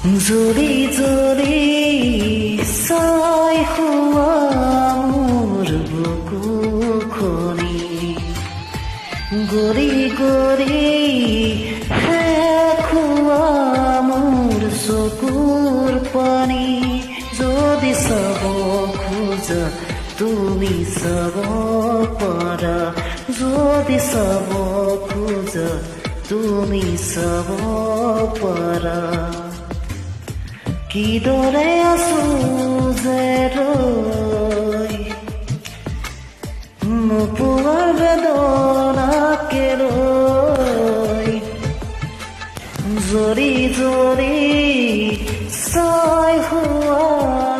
জৰি জৰি চাই হোৱা মোৰ বুকুখনি গৰি গৰি শেষ হোৱা মোৰ চকুৰ পানী যদি চাব খোজা তুমি চাব পাৰা যদি চাব খোজা তুমি চাব পাৰা কিদৰে আছো যে ৰৈ নোপোৱাৰ বেদনাকে ৰৈ জৰি জৰি চাই হোৱা